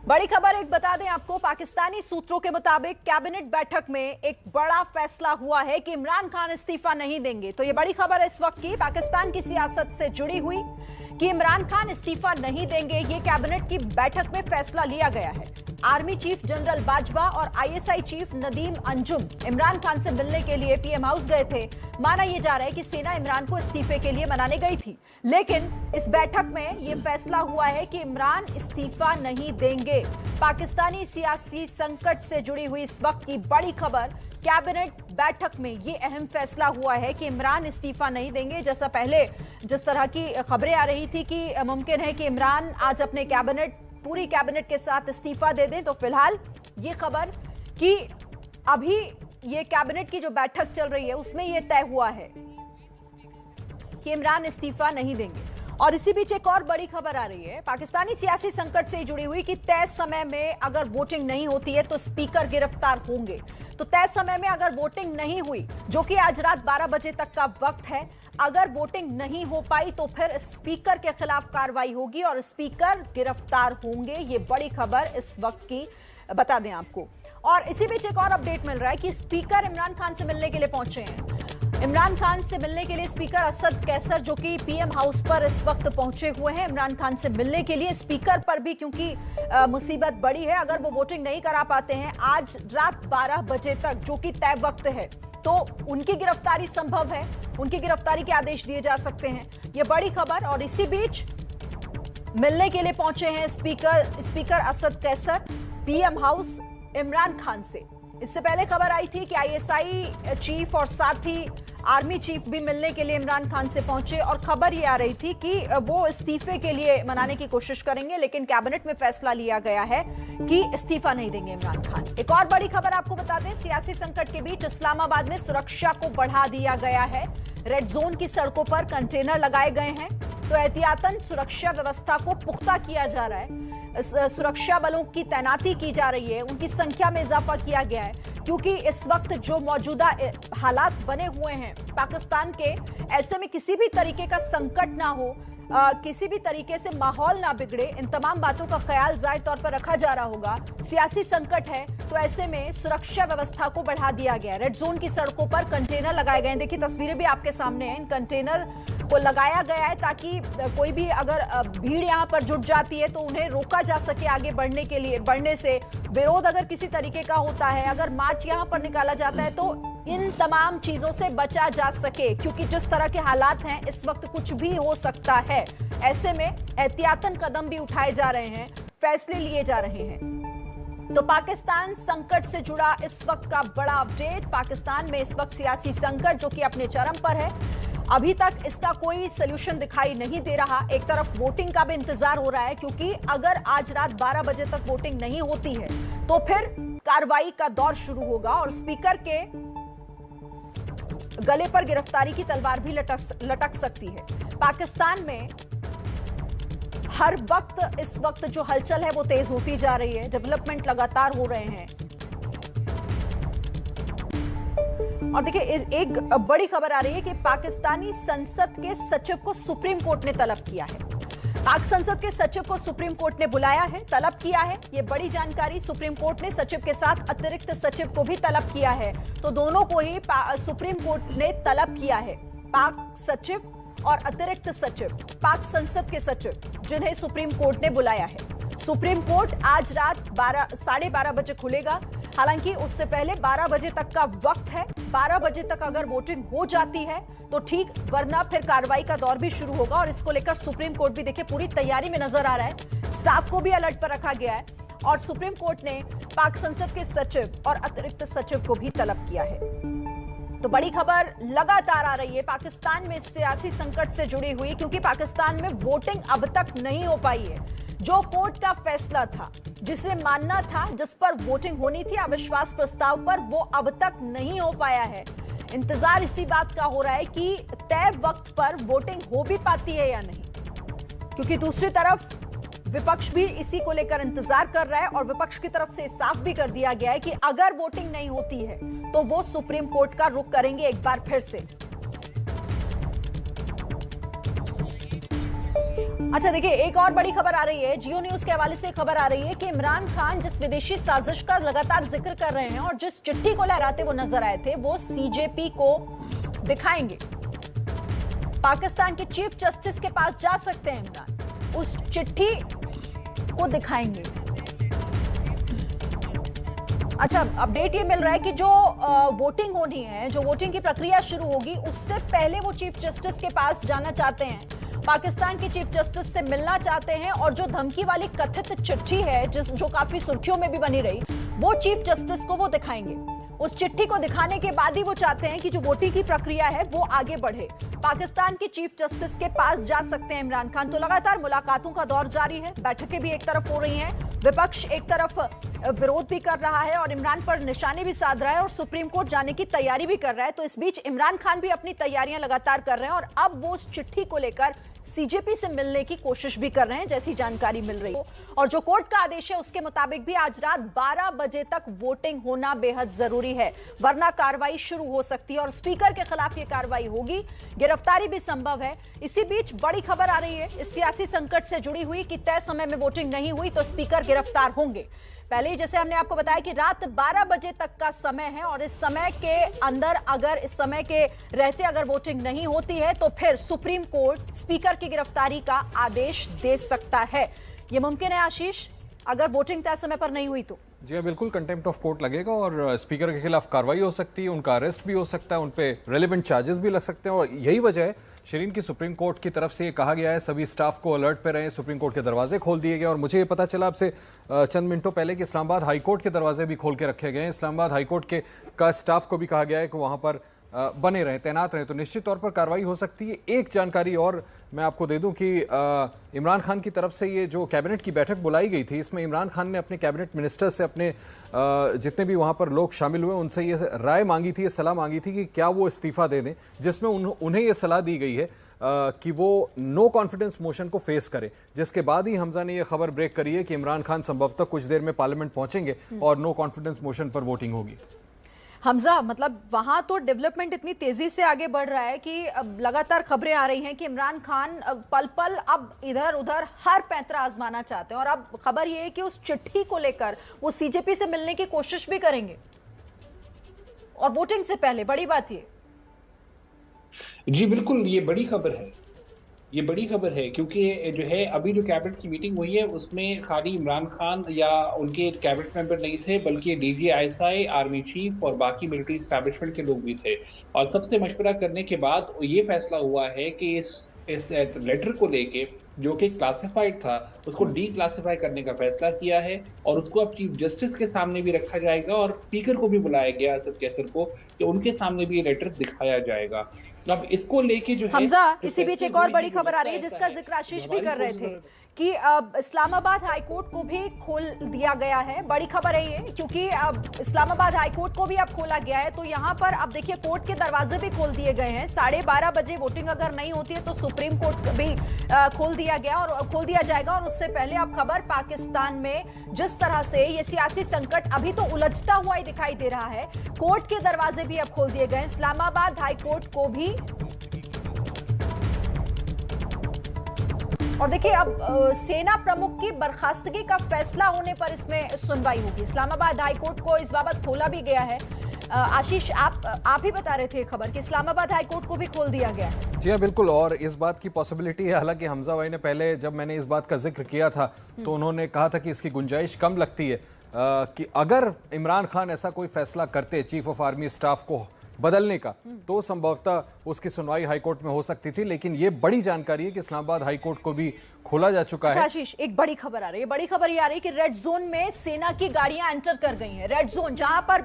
बड़ी खबर एक बता दें आपको, पाकिस्तानी सूत्रों के मुताबिक कैबिनेट बैठक में एक बड़ा फैसला हुआ है कि इमरान खान इस्तीफा नहीं देंगे। तो ये बड़ी खबर है इस वक्त की पाकिस्तान की सियासत से जुड़ी हुई कि इमरान खान इस्तीफा नहीं देंगे। ये कैबिनेट की बैठक में फैसला लिया गया है। आर्मी चीफ जनरल बाजवा और आईएसआई चीफ नदीम अंजुम इमरान खान से मिलने के लिए पीएम हाउस गए थे। माना यह जा रहा है कि सेना इमरान को इस्तीफे के लिए मनाने गई थी, लेकिन इस बैठक में यह फैसला हुआ है कि इमरान इस्तीफा नहीं देंगे। पाकिस्तानी सियासी संकट से जुड़ी हुई इस वक्त की बड़ी खबर, कैबिनेट बैठक में यह अहम फैसला हुआ है कि इमरान इस्तीफा नहीं देंगे। जैसा पहले जिस तरह की खबरें आ रही थी कि मुमकिन है कि इमरान आज अपने पूरी कैबिनेट के साथ इस्तीफा दे दें, तो फिलहाल ये खबर कि अभी ये कैबिनेट की जो बैठक चल रही है उसमें यह तय हुआ है कि इमरान इस्तीफा नहीं देंगे। और इसी बीच एक और बड़ी खबर आ रही है पाकिस्तानी सियासी संकट से जुड़ी हुई कि तय समय में अगर वोटिंग नहीं होती है तो स्पीकर गिरफ्तार होंगे। तो तय समय में अगर वोटिंग नहीं हुई, जो कि आज रात 12 बजे तक का वक्त है, अगर वोटिंग नहीं हो पाई तो फिर स्पीकर के खिलाफ कार्रवाई होगी और स्पीकर गिरफ्तार होंगे। ये बड़ी खबर इस वक्त की बता दें आपको। और इसी बीच एक और अपडेट मिल रहा है कि स्पीकर इमरान खान से मिलने के लिए पहुंचे हैं। इमरान खान से मिलने के लिए स्पीकर असद कैसर, जो कि पीएम हाउस पर इस वक्त पहुंचे हुए हैं इमरान खान से मिलने के लिए। स्पीकर पर भी क्योंकि मुसीबत बड़ी है, अगर वो वोटिंग नहीं करा पाते हैं आज रात 12 बजे तक, जो कि तय वक्त है, तो उनकी गिरफ्तारी संभव है, उनकी गिरफ्तारी के आदेश दिए जा सकते हैं। ये बड़ी खबर। और इसी बीच मिलने के लिए पहुंचे हैं speaker Asad Qaiser PM house Imran Khan से। इससे पहले खबर आई थी कि आईएसआई चीफ और साथ ही आर्मी चीफ भी मिलने के लिए इमरान खान से पहुंचे और खबर ये आ रही थी कि वो इस्तीफे के लिए मनाने की कोशिश करेंगे, लेकिन कैबिनेट में फैसला लिया गया है कि इस्तीफा नहीं देंगे इमरान खान। एक और बड़ी खबर आपको बता दें, सियासी संकट के बीच इस्लामाबाद में सुरक्षा को बढ़ा दिया गया है। रेड जोन की सड़कों पर कंटेनर लगाए गए हैं, तो एहतियातन सुरक्षा व्यवस्था को पुख्ता किया जा रहा है। सुरक्षा बलों की तैनाती की जा रही है, उनकी संख्या में इजाफा किया गया है, क्योंकि इस वक्त जो मौजूदा हालात बने हुए हैं पाकिस्तान के, ऐसे में किसी भी तरीके का संकट ना हो, किसी भी तरीके से माहौल ना बिगड़े, इन तमाम बातों का ख्याल जाहिर तौर पर रखा जा रहा होगा। सियासी संकट है, तो ऐसे में सुरक्षा व्यवस्था को बढ़ा दिया गया है। रेड जोन की सड़कों पर कंटेनर लगाए गए हैं। देखिए तस्वीरें भी आपके सामने हैं। इन कंटेनर को लगाया गया है ताकि कोई भी अगर भीड़ यहां पर जुट जाती है तो उन्हें रोका जा सके आगे बढ़ने से। विरोध अगर किसी तरीके का होता है, अगर मार्च यहां पर निकाला जाता है, तो इन तमाम चीजों से बचा जा सके, क्योंकि जिस तरह के हालात हैं इस वक्त कुछ भी हो सकता है। ऐसे में एहतियातन कदम भी उठाए जा रहे हैं, फैसले लिए जा रहे हैं। तो पाकिस्तान संकट से जुड़ा इस वक्त का बड़ा अपडेट। पाकिस्तान में इस वक्त सियासी संकट जो कि अपने चरम पर है, अभी तक इसका कोई सलूशन दिखाई नहीं दे रहा। एक तरफ वोटिंग का भी इंतजार हो रहा है, क्योंकि अगर आज रात 12 बजे तक वोटिंग नहीं होती है तो फिर कार्रवाई का दौर शुरू होगा और स्पीकर के गले पर गिरफ्तारी की तलवार भी लटक सकती है। पाकिस्तान में हर वक्त इस वक्त जो हलचल है वो तेज होती जा रही है, डेवलपमेंट लगातार हो रहे हैं। और देखिए एक बड़ी खबर आ रही है कि पाकिस्तानी संसद के सचिव को सुप्रीम कोर्ट ने तलब किया है। पाक संसद के सचिव को सुप्रीम कोर्ट ने बुलाया है, तलब किया है। ये बड़ी जानकारी। सुप्रीम कोर्ट ने सचिव के साथ अतिरिक्त सचिव को भी तलब किया है, तो दोनों को ही सुप्रीम कोर्ट ने तलब किया है। पाक सचिव और अतिरिक्त सचिव, पाक संसद के सचिव, जिन्हें सुप्रीम कोर्ट ने बुलाया है। सुप्रीम कोर्ट आज रात 12:30 बजे खुलेगा। हालांकि उससे पहले 12 बजे तक का वक्त है। 12 बजे तक अगर वोटिंग हो जाती है तो ठीक, वरना फिर कार्रवाई का दौर भी शुरू होगा। और इसको लेकर सुप्रीम कोर्ट भी देखिए पूरी तैयारी में नजर आ रहा है। स्टाफ को भी अलर्ट पर रखा गया है और सुप्रीम कोर्ट ने पाक संसद के सचिव और अतिरिक्त सचिव को भी तलब किया है। तो बड़ी खबर लगातार आ रही है पाकिस्तान में सियासी संकट से जुड़ी हुई, क्योंकि पाकिस्तान में वोटिंग अब तक नहीं हो पाई है। जो कोर्ट का फैसला था, जिसे मानना था, जिस पर वोटिंग होनी थी अविश्वास प्रस्ताव पर, वो अब तक नहीं हो पाया है। इंतजार इसी बात का हो रहा है कि तय वक्त पर वोटिंग हो भी पाती है या नहीं, क्योंकि दूसरी तरफ विपक्ष भी इसी को लेकर इंतजार कर रहा है और विपक्ष की तरफ से साफ भी कर दिया गया है कि अगर वोटिंग नहीं होती है तो वो सुप्रीम कोर्ट का रुख करेंगे एक बार फिर से। अच्छा देखिए, एक और बड़ी खबर आ रही है, जियो न्यूज के हवाले से खबर आ रही है कि इमरान खान जिस विदेशी साजिश का लगातार जिक्र कर रहे हैं और जिस चिट्ठी को लहराते वो नजर आए थे, वो सीजेपी को दिखाएंगे। पाकिस्तान के चीफ जस्टिस के पास जा सकते हैं इमरान, उस चिट्ठी को दिखाएंगे। अच्छा, अपडेट ये मिल रहा है कि जो वोटिंग होनी है, जो वोटिंग की प्रक्रिया शुरू होगी, उससे पहले वो चीफ जस्टिस के पास जाना चाहते हैं, पाकिस्तान के चीफ जस्टिस से मिलना चाहते हैं। और जो धमकी वाली कथित चिट्ठी है, जो काफी सुर्खियों में भी बनी रही, वो चीफ जस्टिस को वो दिखाएंगे। उस चिट्ठी को दिखाने के बाद ही वो चाहते हैं कि जो वोटिंग की प्रक्रिया है वो आगे बढ़े। पाकिस्तान के चीफ जस्टिस के पास जा सकते हैं इमरान खान। तो लगातार मुलाकातों का दौर जारी है, बैठकें भी एक तरफ हो रही हैं, विपक्ष एक तरफ विरोध भी कर रहा है और इमरान पर निशाने भी साध रहा है और सुप्रीम कोर्ट जाने की तैयारी भी कर रहा है। तो इस बीच इमरान खान भी अपनी तैयारियां लगातार कर रहे हैं और अब वो उस चिट्ठी को लेकर सीजेपी से मिलने की कोशिश भी कर रहे हैं, जैसी जानकारी मिल रही है। और जो कोर्ट का आदेश है उसके मुताबिक भी आज रात 12 बजे तक वोटिंग होना बेहद जरूरी है, वरना कार्रवाई शुरू हो सकती है और स्पीकर के खिलाफ ये कार्रवाई होगी, गिरफ्तारी भी संभव है। इसी बीच बड़ी खबर आ रही है इस सियासी संकट से जुड़ी हुई कि तय समय में वोटिंग नहीं हुई तो स्पीकर गिरफ्तार होंगे। पहले ही जैसे हमने आपको बताया कि रात 12 बजे तक का समय है और इस समय के अंदर, अगर इस समय के रहते अगर वोटिंग नहीं होती है तो फिर सुप्रीम कोर्ट स्पीकर की गिरफ्तारी का आदेश दे सकता है। यह मुमकिन है आशीष, अगर वोटिंग तय समय पर नहीं हुई तो? जी हाँ, बिल्कुल कंटेम्प्ट ऑफ कोर्ट लगेगा और स्पीकर के खिलाफ कार्रवाई हो सकती है, उनका अरेस्ट भी हो सकता है, उन पे रेलेवेंट चार्जेस भी लग सकते हैं। और यही वजह है शिरीन की सुप्रीम कोर्ट की तरफ से ये कहा गया है सभी स्टाफ को अलर्ट पे रहें, सुप्रीम कोर्ट के दरवाजे खोल दिए गए। और मुझे ये पता चला आपसे चंद मिनटों पहले कि इस्लामाबाद हाईकोर्ट के दरवाजे भी खोल के रखे गए हैं। इस्लामाबाद हाईकोर्ट का स्टाफ को भी कहा गया है कि वहाँ पर बने रहें, तैनात रहें, तो निश्चित तौर पर कार्रवाई हो सकती है। एक जानकारी और मैं आपको दे दूं कि इमरान खान की तरफ से ये जो कैबिनेट की बैठक बुलाई गई थी, इसमें इमरान खान ने अपने कैबिनेट मिनिस्टर से, अपने जितने भी वहाँ पर लोग शामिल हुए, उनसे ये राय मांगी थी, ये सलाह मांगी थी कि क्या वो इस्तीफा दे दें, जिसमें उन्हें ये सलाह दी गई है कि वो नो कॉन्फिडेंस मोशन को फेस करे। जिसके बाद ही हमजा ने यह खबर ब्रेक करी है कि इमरान खान संभवतः कुछ देर में पार्लियामेंट पहुंचेंगे और नो कॉन्फिडेंस मोशन पर वोटिंग होगी। हमजा, मतलब वहां तो डेवलपमेंट इतनी तेजी से आगे बढ़ रहा है कि अब लगातार खबरें आ रही हैं कि इमरान खान पल पल अब इधर उधर हर पैंतरा आजमाना चाहते हैं और अब खबर यह है कि उस चिट्ठी को लेकर वो सीजेपी से मिलने की कोशिश भी करेंगे और वोटिंग से पहले। बड़ी बात ये। जी बिल्कुल, ये बड़ी खबर है, ये बड़ी खबर है क्योंकि जो है अभी जो कैबिनेट की मीटिंग हुई है उसमें खाली इमरान खान या उनके कैबिनेट मेंबर नहीं थे, बल्कि डीजी आईएसआई, आर्मी चीफ और बाकी मिलिट्री एस्टैब्लिशमेंट के लोग भी थे। और सबसे मशवरा करने के बाद ये फैसला हुआ है कि इस लेटर को लेके जो कि क्लासिफाइड था उसको डी क्लासिफाई करने का फैसला किया है और उसको अब चीफ जस्टिस के सामने भी रखा जाएगा और स्पीकर को भी बुलाया गया असद कैसर को कि उनके सामने भी ये लेटर दिखाया जाएगा। अब इसको लेके जो है हमजा, इसी बीच एक और बड़ी खबर आ रही है जिसका जिक्र आशीष भी कर रहे थे कि अब इस्लामाबाद हाईकोर्ट को भी खोल दिया गया है। बड़ी खबर है ये, क्योंकि अब इस्लामाबाद हाईकोर्ट को भी अब खोला गया है। तो यहाँ पर अब देखिए कोर्ट के दरवाजे भी खोल दिए गए हैं। 12:30 बजे वोटिंग अगर नहीं होती है तो सुप्रीम कोर्ट भी खोल दिया गया और खोल दिया जाएगा। और उससे पहले अब खबर पाकिस्तान में जिस तरह से ये सियासी संकट अभी तो उलझता हुआ ही दिखाई दे रहा है, कोर्ट के दरवाजे भी अब खोल दिए गए। इस्लामाबाद हाईकोर्ट को भी। और देखिए अब सेना प्रमुख की बर्खास्तगी का फैसला होने पर इसमें सुनवाई होगी। इस्लामाबाद हाईकोर्ट को इस बाबत खोला भी गया है। आशीष, आप ही बता रहे थे खबर कि इस्लामाबाद हाईकोर्ट को भी खोल दिया गया है। जी हाँ बिल्कुल, और इस बात की पॉसिबिलिटी है, हालांकि हमजा भाई ने पहले जब मैंने इस बात का जिक्र किया था तो उन्होंने कहा था कि इसकी गुंजाइश कम लगती है कि अगर इमरान खान ऐसा कोई फैसला करते चीफ ऑफ आर्मी स्टाफ को बदलने का, तो संभवतः उसकी सुनवाई हाईकोर्ट में हो सकती थी। लेकिन ये बड़ी जानकारी है कि इस्लामाबाद हाईकोर्ट को भी खोला जा चुका है। आशीष, एक बड़ी खबर आ रही है, बड़ी खबर ये आ रही है कि रेड जोन में सेना की गाड़ियां एंटर कर गई हैं। रेड जोन जहां पर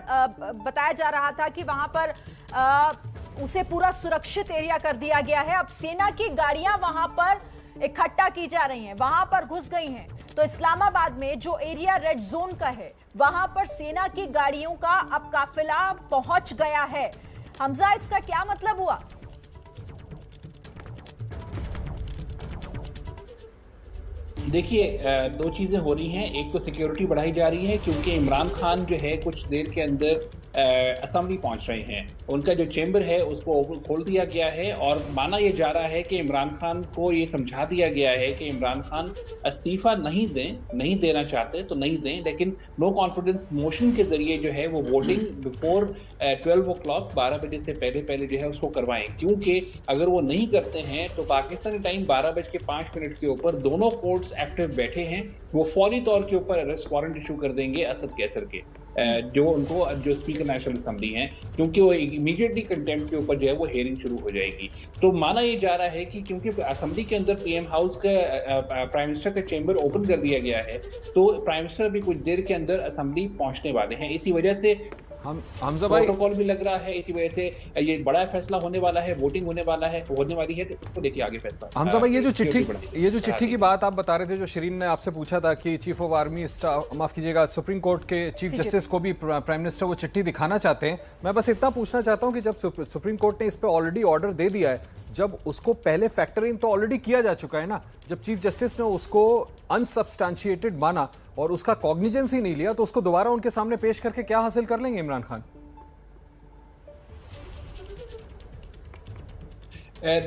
बताया जा रहा था कि वहां पर उसे पूरा सुरक्षित एरिया कर दिया गया है, अब सेना की गाड़ियां वहां पर इकट्ठा की जा रही हैं, वहां पर घुस गई हैं। तो इस्लामाबाद में जो एरिया रेड जोन का है वहां पर सेना की गाड़ियों का अब काफिला पहुंच गया है। हमजा, इसका क्या मतलब हुआ? देखिए, दो चीज़ें हो रही हैं। एक तो सिक्योरिटी बढ़ाई जा रही है क्योंकि इमरान खान जो है कुछ देर के अंदर असेंबली पहुंच रहे हैं। उनका जो चेंबर है उसको खोल दिया गया है और माना यह जा रहा है कि इमरान खान को ये समझा दिया गया है कि इमरान खान इस्तीफा नहीं देना चाहते तो नहीं दें, लेकिन नो कॉन्फिडेंस मोशन के जरिए जो है वो वोटिंग बिफोर 12 o'clock 12 बजे से पहले जो है उसको करवाएं, क्योंकि अगर वो नहीं करते हैं तो पाकिस्तानी टाइम 12:05 के ऊपर दोनों कोर्ट्स एक्टिव बैठे हैं। वो फौरी तौर के ऊपर अरेस्ट वारंट इशू कर देंगे असद कैसर के, जो स्पीकर नेशनल असेंबली हैं, क्योंकि वो इमीडिएटली कंटेम्प्ट के ऊपर जो है वो हेयरिंग शुरू हो जाएगी। तो माना ये जा रहा है कि क्योंकि असेंबली के अंदर पीएम हाउस का प्राइम मिनिस्टर का चेंबर ओपन कर दिया गया है, तो प्राइम मिनिस्टर भी कुछ देर के अंदर असेंबली पहुंचने वाले हैं। इसी वजह से हमजा भाई प्रोटोकॉल भी लग रहा है, इसी वजह से ये बड़ा फैसला होने वाला है, वोटिंग होने वाली है, तो उसको देखिए आगे फैसला। हमजा भाई, ये जो चिट्ठी की बात आप बता रहे थे, जो शिरीन ने आपसे पूछा था कि चीफ ऑफ आर्मी स्टाफ, माफ कीजिएगा, सुप्रीम कोर्ट के चीफ जस्टिस को भी प्राइम मिनिस्टर वो चिट्ठी दिखाना चाहते हैं। मैं बस इतना पूछना चाहता हूं कि जब सुप्रीम कोर्ट ने इस पे ऑलरेडी ऑर्डर दे दिया है, जब उसको पहले फैक्टर इन तो ऑलरेडी किया जा चुका है ना, जब चीफ जस्टिस ने उसको अनसब्सटैंशिएटेड माना और उसका कॉग्निजेंस ही नहीं लिया, तो उसको दोबारा उनके सामने पेश करके क्या हासिल कर लेंगे इमरान खान?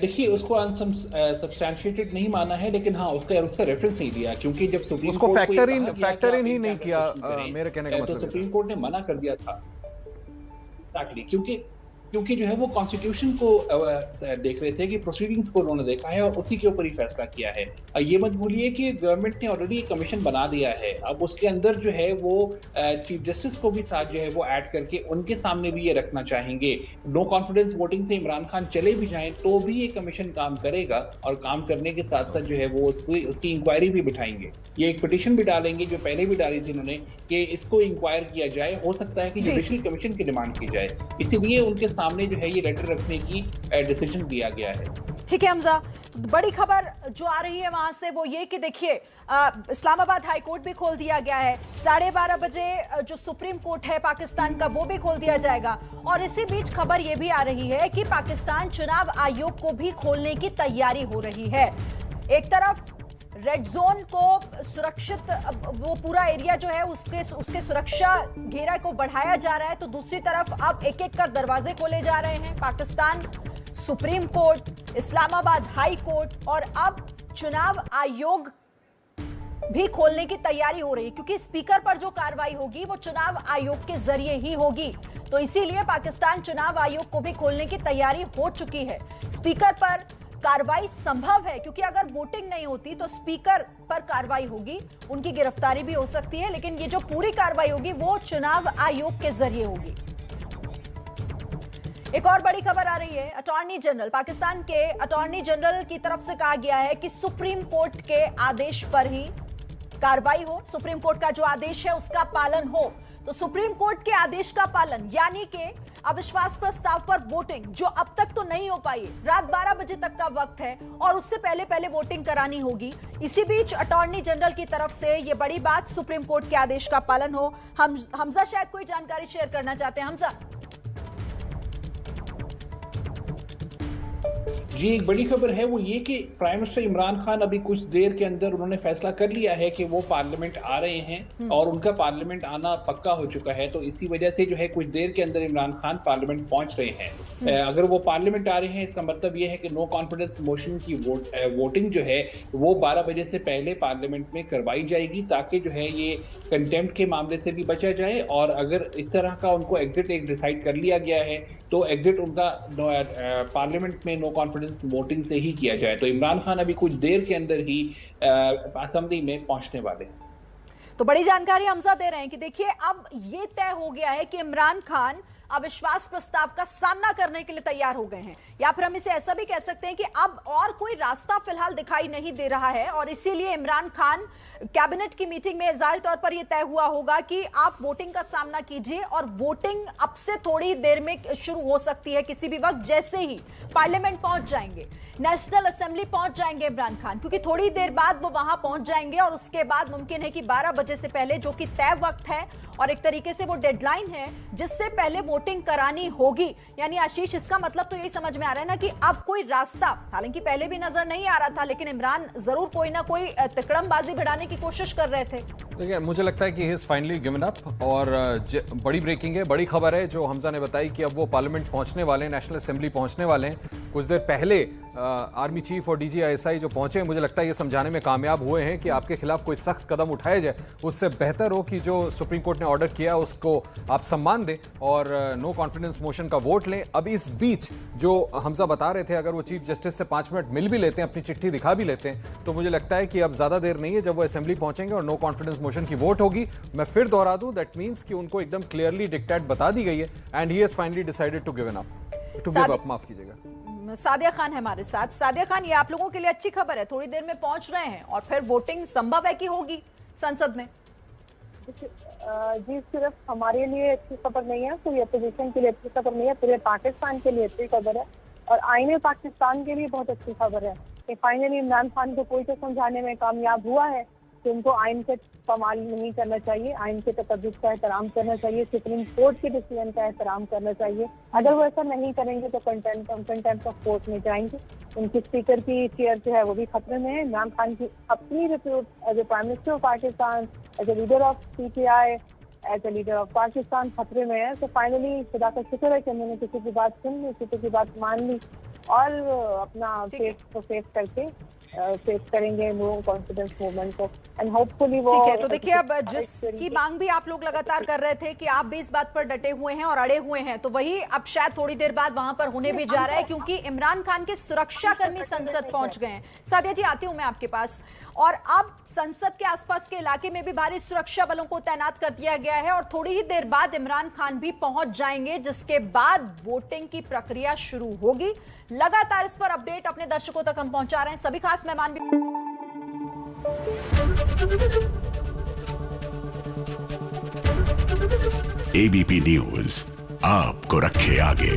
देखिए, उसको अनसब्सटैंशिएटेड नहीं माना है, लेकिन हाँ उसका रेफरेंस नहीं दिया, क्योंकि जब सुप्रीम उसको कोर्ट फैक्टर इन ही नहीं किया, मेरे कहने का मतलब तो सुप्रीम कोर्ट ने मना कर दिया था क्योंकि जो है वो कॉन्स्टिट्यूशन को देख रहे थे कि प्रोसीडिंग्स को उन्होंने देखा है और उसी के ऊपर ही फैसला किया है। ये मत भूलिए कि गवर्नमेंट ने ऑलरेडी एक कमीशन बना दिया है, अब उसके अंदर जो है वो चीफ जस्टिस को भी साथ जो है वो ऐड करके उनके सामने भी ये रखना चाहेंगे। नो कॉन्फिडेंस वोटिंग से इमरान खान चले भी जाएं तो भी ये कमीशन काम करेगा और काम करने के साथ साथ जो है वो उसकी इंक्वायरी भी बिठाएंगे। ये एक पिटीशन भी डालेंगे, जो पहले भी डाली थी उन्होंने, कि इसको इंक्वायर किया जाए, हो सकता है कि जुडिशल कमीशन की डिमांड की जाए, इसीलिए उनके सामने जो है ये लेटर रखने की डिसीजन दिया गया है। ठीक है हमजा, तो बड़ी खबर जो आ रही है वहां से वो ये कि देखिए इस्लामाबाद हाई कोर्ट भी खोल दिया गया है, 12:30 बजे जो सुप्रीम कोर्ट है पाकिस्तान का वो भी खोल दिया जाएगा। और इसी बीच खबर ये भी आ रही है कि पाकिस्तान चुनाव आयोग को भी खोलने की तैयारी हो रही है। एक तरफ रेड जोन को सुरक्षित, वो पूरा एरिया जो है उसके सुरक्षा घेरा को बढ़ाया जा रहा है, तो दूसरी तरफ अब एक एक कर दरवाजे खोले जा रहे हैं। Pakistan supreme court, Islamabad high court और अब चुनाव आयोग भी खोलने की तैयारी हो रही है, क्योंकि स्पीकर पर जो कार्रवाई होगी वो चुनाव आयोग के जरिए ही होगी। तो इसीलिए पाकिस्तान चुनाव आयोग को भी खोलने की तैयारी हो चुकी है। स्पीकर पर कार्रवाई संभव है, क्योंकि अगर वोटिंग नहीं होती तो स्पीकर पर कार्रवाई होगी, उनकी गिरफ्तारी भी हो सकती है, लेकिन ये जो पूरी कार्रवाई होगी वो चुनाव आयोग के जरिए होगी। एक और बड़ी खबर आ रही है, अटॉर्नी जनरल, पाकिस्तान के अटॉर्नी जनरल की तरफ से कहा गया है कि सुप्रीम कोर्ट के आदेश पर ही कार्रवाई हो, सुप्रीम कोर्ट का जो आदेश है उसका पालन हो। तो सुप्रीम कोर्ट के आदेश का पालन, यानी कि अविश्वास प्रस्ताव पर वोटिंग जो अब तक तो नहीं हो पाई, रात 12 बजे तक का वक्त है और उससे पहले वोटिंग करानी होगी। इसी बीच अटॉर्नी जनरल की तरफ से ये बड़ी बात, सुप्रीम कोर्ट के आदेश का पालन हो। हमजा शायद कोई जानकारी शेयर करना चाहते हैं। हमजा जी, एक बड़ी खबर है वो ये कि प्राइम मिनिस्टर इमरान खान अभी कुछ देर के अंदर उन्होंने फैसला कर लिया है कि वो पार्लियामेंट आ रहे हैं और उनका पार्लियामेंट आना पक्का हो चुका है। तो इसी वजह से जो है कुछ देर के अंदर इमरान खान पार्लियामेंट पहुंच रहे हैं। अगर वो पार्लियामेंट आ रहे हैं, इसका मतलब ये है कि नो कॉन्फिडेंस मोशन की वोटिंग जो है वो 12 बजे से पहले पार्लियामेंट में करवाई जाएगी, ताकि जो है ये कंटेम्प्ट के मामले से भी बचा जाए। और अगर इस तरह का उनको एग्जिट एक डिसाइड कर लिया गया है तो एग्जिट उनका पार्लियामेंट में नो कॉन्फिडेंस वोटिंग से ही किया जाए। तो इमरान खान अभी कुछ देर के अंदर ही असेंबली में पहुंचने वाले हैं। तो बड़ी जानकारी हमजा दे रहे हैं कि देखिए अब ये तय हो गया है कि इमरान खान अविश्वास प्रस्ताव का सामना करने के लिए तैयार हो गए हैं, या फिर हम इसे ऐसा भी कह सकते हैं कि अब और कोई रास्ता फिलहाल दिखाई नहीं दे रहा है। और इसीलिए इमरान खान कैबिनेट की मीटिंग में जाहिर तौर पर यह तय हुआ होगा कि आप वोटिंग का सामना कीजिए, और वोटिंग अब से थोड़ी देर में शुरू हो सकती है, किसी भी वक्त, जैसे ही पार्लियामेंट पहुंच जाएंगे, नेशनल असेंबली पहुंच जाएंगे इमरान खान, क्योंकि थोड़ी देर बाद वो वहां पहुंच जाएंगे और उसके बाद मुमकिन है कि 12 बजे से पहले, जो कि तय वक्त है और एक तरीके से वो डेडलाइन है जिससे पहले वोटिंग करानी होगी। यानी आशीष, इसका मतलब तो यही समझ में आ रहा है ना कि अब कोई रास्ता, हालांकि पहले भी नजर नहीं आ रहा था, लेकिन इमरान जरूर कोई ना कोई तिकड़मबाजी भिड़ाने की कोशिश कर रहे थे। देखिए, मुझे लगता है कि he is finally given up. और बड़ी ब्रेकिंग है, बड़ी खबर है जो हमजा ने बताई कि अब वो पार्लियामेंट पहुंचने वाले हैं, नेशनल असेंबली पहुंचने वाले हैं। कुछ देर पहले आर्मी चीफ और DGISI जो पहुंचे, मुझे लगता है ये समझाने में कामयाब हुए हैं कि आपके खिलाफ कोई सख्त कदम उठाया जाए, उससे बेहतर हो कि जो सुप्रीम कोर्ट ने ऑर्डर किया उसको आप सम्मान दें और नो कॉन्फिडेंस मोशन का वोट लें। अब इस बीच जो हमजा बता रहे थे, अगर वो चीफ जस्टिस से 5 मिनट मिल भी लेते हैं, अपनी चिट्ठी दिखा भी लेते हैं, तो मुझे लगता है कि अब ज्यादा देर नहीं है जब वो असेंबली पहुंचेंगे और नो कॉन्फिडेंस मोशन की वोट होगी। मैं फिर दोहरा दूं, दैट मींस कि उनको एकदम क्लियरली डिक्टेट बता दी गई है and he has finally decided to give up, माफ कीजिएगा। सादिया खान है हमारे साथ। सादिया खान, ये आप लोगों के लिए अच्छी खबर है, थोड़ी देर में पहुंच रहे हैं और फिर वोटिंग संभव है कि होगी संसद में। जी, सिर्फ हमारे लिए अच्छी खबर नहीं है, पूरी अपोजिशन के लिए अच्छी खबर नहीं है, पूरे पाकिस्तान के लिए अच्छी खबर है और आईने पाकिस्तान के लिए बहुत अच्छी खबर है कि फाइनली इमरान खान को कोई तो समझाने में कामयाब हुआ है कि उनको आइन से पामाल नहीं करना चाहिए, आइन के तकद्दुस का एहतराम करना चाहिए, सुप्रीम कोर्ट के डिसीजन का एहतराम करना चाहिए। अगर वो ऐसा नहीं करेंगे तो कंटेम्प्ट ऑफ कोर्ट में जाएंगे। उनकी स्पीकर की चेयर जो है वो भी खतरे में है। इमरान खान की अपनी report as a prime minister of Pakistan, as a leader of PTI, as a leader of Pakistan खतरे में है। तो फाइनली खुदा का शुक्र है कि उन्होंने किसी की बात सुन ली, किसी की बात मान ली और अपना फेस को फेस करके फेस करेंगे नो कॉन्फिडेंस मूवमेंट को एंड होपफुली वो। ठीक है, तो देखिए, अब जिसकी मांग भी आप लोग लगातार कर रहे थे कि आप भी इस बात पर डटे हुए हैं और अड़े हुए हैं, तो वही अब शायद थोड़ी देर बाद वहां पर होने भी जा रहा है, क्योंकि इमरान खान के सुरक्षा कर्मी संसद पहुंच गए हैं। सादिया जी, आती हूं मैं आपके पास। और अब संसद के आसपास के इलाके में भी भारी सुरक्षा बलों को तैनात कर दिया गया है और थोड़ी ही देर बाद इमरान खान भी पहुंच जाएंगे, जिसके बाद वोटिंग की प्रक्रिया शुरू होगी। लगातार इस पर अपडेट अपने दर्शकों तक हम पहुंचा रहे हैं, सभी खास मेहमान भी। ABP न्यूज आपको रखे आगे।